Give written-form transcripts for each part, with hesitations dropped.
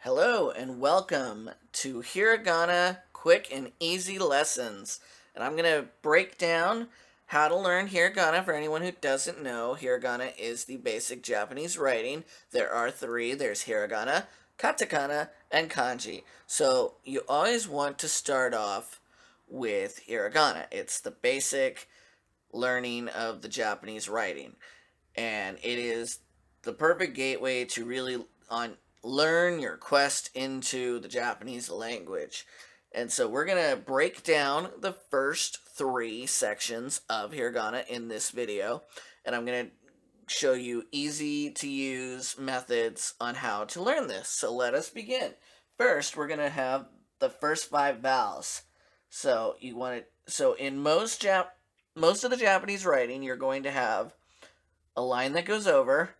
Hello and welcome to Hiragana Quick and Easy Lessons. And I'm going to break down how to learn hiragana for anyone who doesn't know. Hiragana is the basic Japanese writing. There are three. There's hiragana, katakana, and kanji. So you always want to start off with hiragana. It's the basic learning of the Japanese writing. And it is the perfect gateway to really learn your quest into the Japanese language. And so we're going to break down the first three sections of hiragana in this video, and I'm going to show you easy to use methods on how to learn this. So let us begin. First, we're going to have the first five vowels. So in most of the Japanese writing, you're going to have a line that goes over.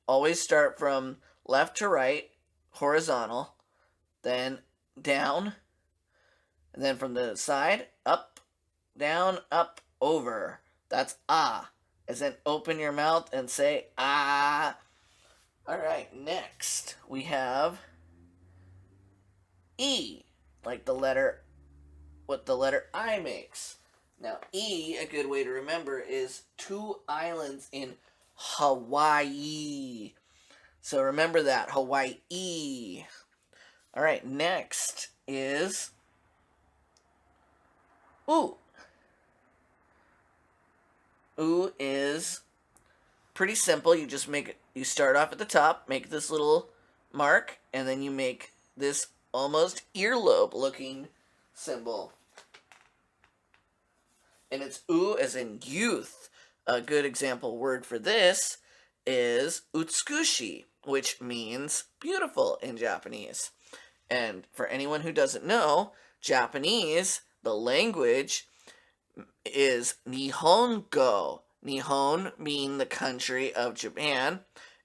Always start from left to right, horizontal, then down, and then from the side, up, down, up, over. That's ah. As in open your mouth and say ah. Alright, next we have E, like what the letter I makes. Now, E, a good way to remember, is two islands in Hawaii. So remember that, Hawaii. All right, next is U. U is pretty simple. You start off at the top, make this little mark, and then you make this almost earlobe looking symbol. And it's U as in youth. A good example word for this is utsukushi, which means beautiful in Japanese. And for anyone who doesn't know, Japanese, the language, is Nihongo. Nihon being the country of Japan,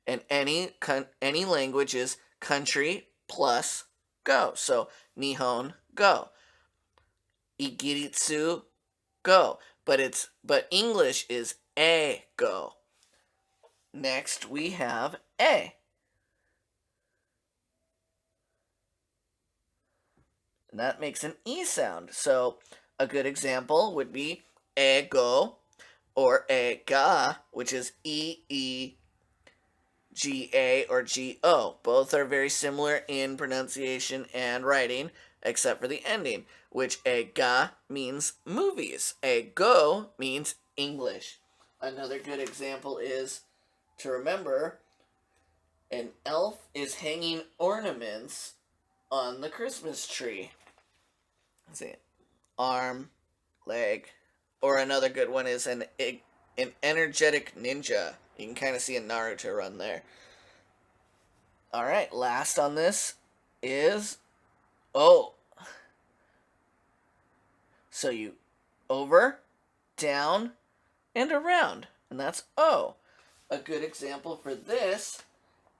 and any language is country plus go. So Nihon go. Igiritsu go. But English is e go. Next we have A. And that makes an E sound. So a good example would be ego or ega, which is E-E-G-A or G-O. Both are very similar in pronunciation and writing, except for the ending, which ega means movies. Ego means English. Another good example is to remember, an elf is hanging ornaments on the Christmas tree. Let's see, arm, leg, or another good one is an energetic ninja. You can kind of see a Naruto run there. All right, last on this is O. So you over, down, and around, and that's O. A good example for this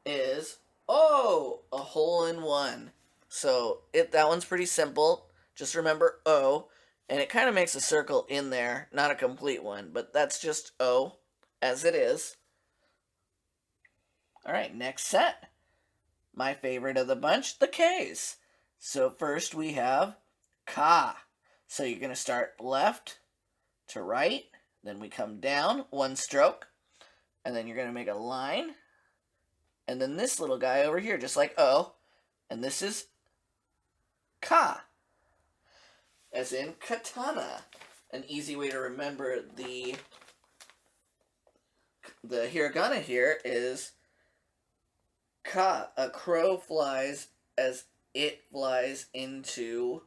is O, a hole in one. So that one's pretty simple. Just remember O, and it kind of makes a circle in there, not a complete one, but that's just O as it is. All right, next set. My favorite of the bunch, the K's. So first we have Ka. So you're going to start left to right, then we come down one stroke, and then you're going to make a line, and then this little guy over here, just like O, and this is Ka, as in katana. An easy way to remember the hiragana here is Ka. A crow flies as it flies into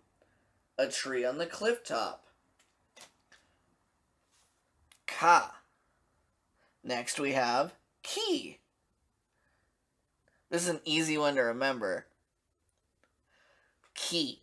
a tree on the cliff top. Ka. Next we have ki. This is an easy one to remember. Ki.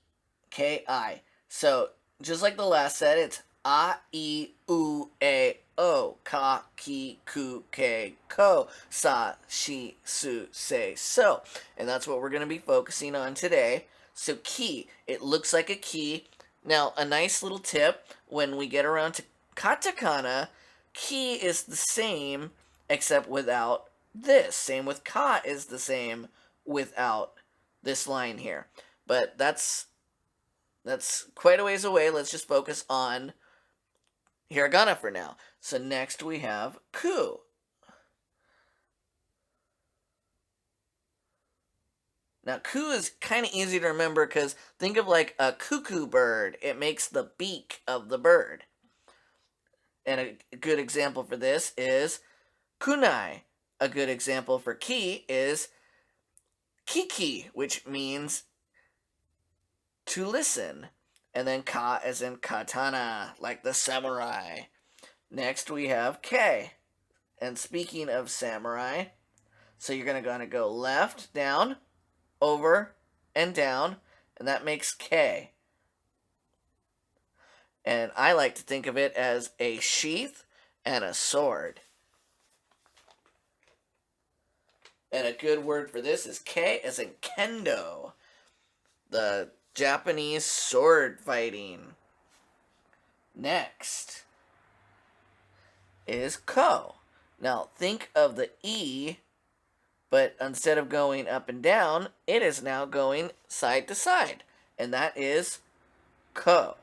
K-I. So, just like the last set, it's a, I, U, A, O. Ka, ki, ku, ke, ko. Sa, shi, su, se, so. And that's what we're going to be focusing on today. So, ki. It looks like a key. Now, a nice little tip, when we get around to katakana, ki is the same, except without this. Same with ka is the same without this line here. But that's quite a ways away. Let's just focus on hiragana for now. So next we have ku. Now, ku is kind of easy to remember because think of like a cuckoo bird. It makes the beak of the bird. And a good example for this is kunai. A good example for ki is kiki, which means to listen. And then ka as in katana, like the samurai. Next we have ke. And speaking of samurai, so you're going to go left, down, over, and down, and that makes ke. And I like to think of it as a sheath and a sword. And a good word for this is ke as in kendo, the Japanese sword fighting. Next is ko. Now think of the E, but instead of going up and down, it is now going side to side. And that is ko.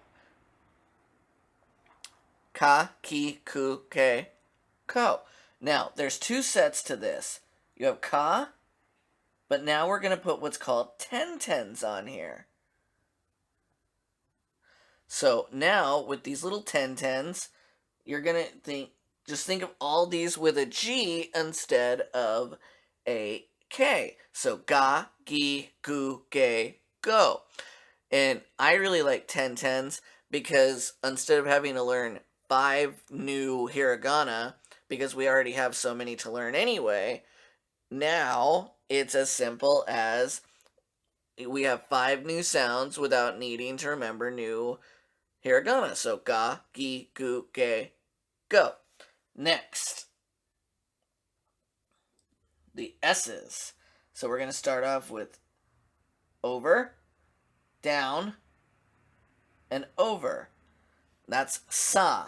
Ka, ki, ku, ke, ko. Now, there's two sets to this. You have ka, but now we're going to put what's called 10-10s on here. So now, with these little 10-10s, you're going to just think of all these with a G instead of a K. So ga, gi, gu, ge, go. And I really like 10-10s because instead of having to learn 5 new hiragana, because we already have so many to learn anyway, now it's as simple as we have 5 new sounds without needing to remember new hiragana. So ga, gi, gu, ge, go. Next, the S's. So we're going to start off with over, down, and over. That's sa,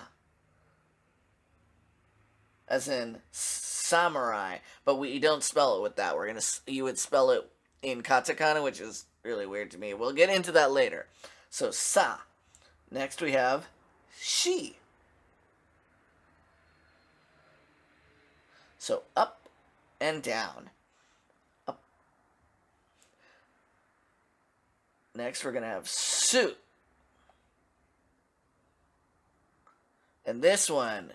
as in samurai, but we don't spell it with that. You would spell it in katakana, which is really weird to me. We'll get into that later. So sa. Next we have shi. So up and down. Up. Next we're going to have su. And this one,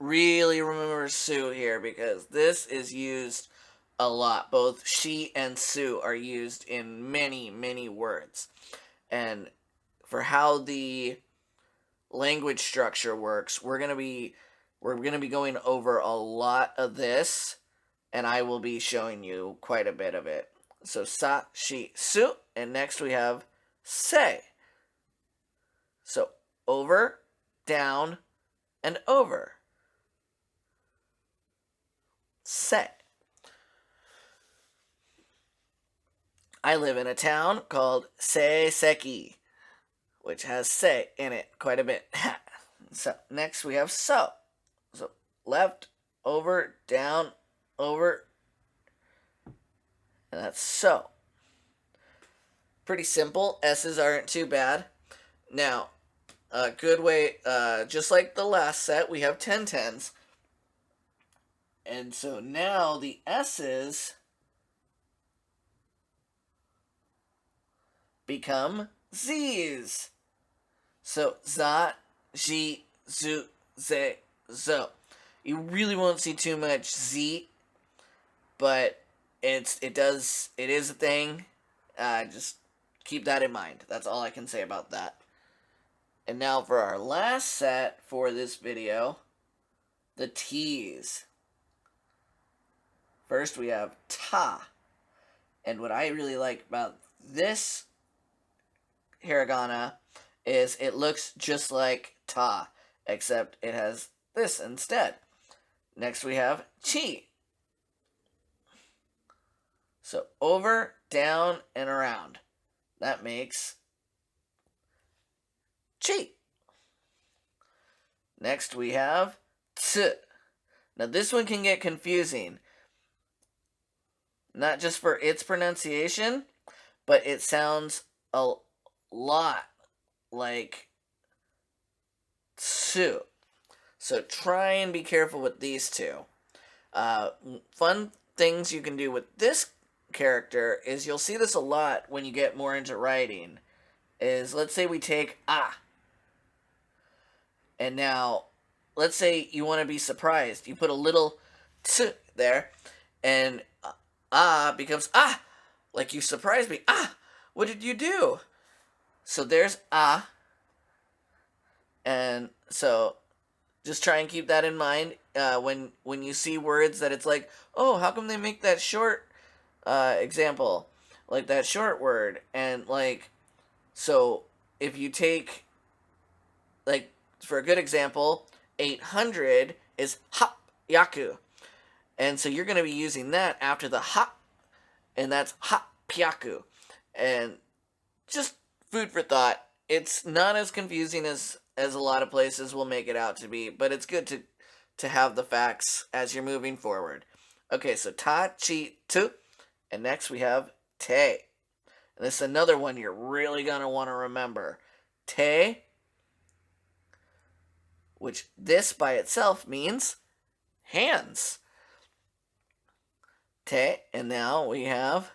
really remember su here because this is used a lot. Both shi and su are used in many, many words. And for how the language structure works, we're going to be going over a lot of this, and I will be showing you quite a bit of it. So sa, shi, su, and next we have se. So over, down, and over. Se. I live in a town called Seiseki, which has se in it quite a bit. So next we have so. So left, over, down, over, and that's so. Pretty simple. S's aren't too bad. Now, a good way, just like the last set, we have 10-10s. And so now the S's become Z's. So za, ji, zu, ze, zo. You really won't see too much Z, but it is a thing. Just keep that in mind. That's all I can say about that. And now for our last set for this video, the T's. First we have ta. And what I really like about this hiragana is it looks just like ta, except it has this instead. Next we have chi. So over, down, and around. That makes chi. Next we have ts. Now this one can get confusing. Not just for its pronunciation, but it sounds a lot like tsu. So try and be careful with these two. Fun things you can do with this character is you'll see this a lot when you get more into writing. Is let's say we take ah, and now let's say you want to be surprised. You put a little t there, and ah becomes ah, like you surprised me. Ah, what did you do? So there's ah, and so just try and keep that in mind when you see words that it's like, oh, how come they make that short example, like that short word, and like, so if you take, like, for a good example, 800 is hop yaku, and so you're going to be using that after the hop, and that's hop pyaku, and just food for thought. It's not as confusing as a lot of places will make it out to be, but it's good to have the facts as you're moving forward. Okay, so ta chi tu, and next we have te. And this is another one you're really gonna want to remember. Te, which this by itself means hands. Te, and now we have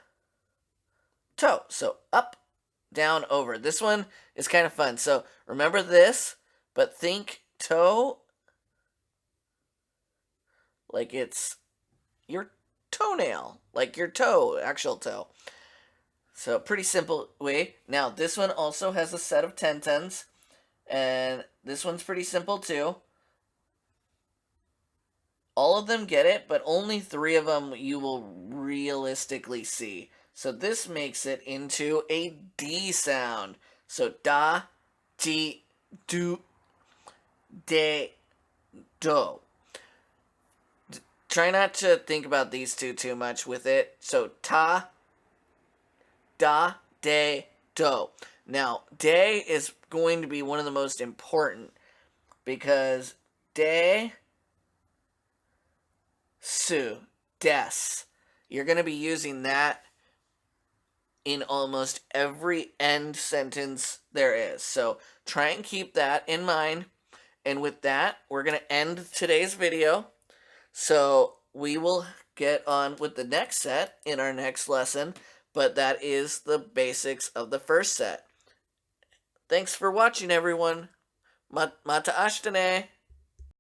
toe. So up, down, over. This one is kind of fun. So remember this, but think toe like it's your toenail, like your toe, actual toe. So pretty simple way. Now this one also has a set of tentens, and this one's pretty simple too. All of them get it, but only 3 of them you will realistically see. So this makes it into a D sound. So da, di, do, de, do. Try not to think about these two too much with it. So ta, da, de, do. Now, de is going to be one of the most important because de, su, des. You're going to be using that in almost every end sentence there is. So try and keep that in mind. And with that, we're going to end today's video. So we will get on with the next set in our next lesson, but that is the basics of the first set. Thanks for watching, everyone. Mata ashtane.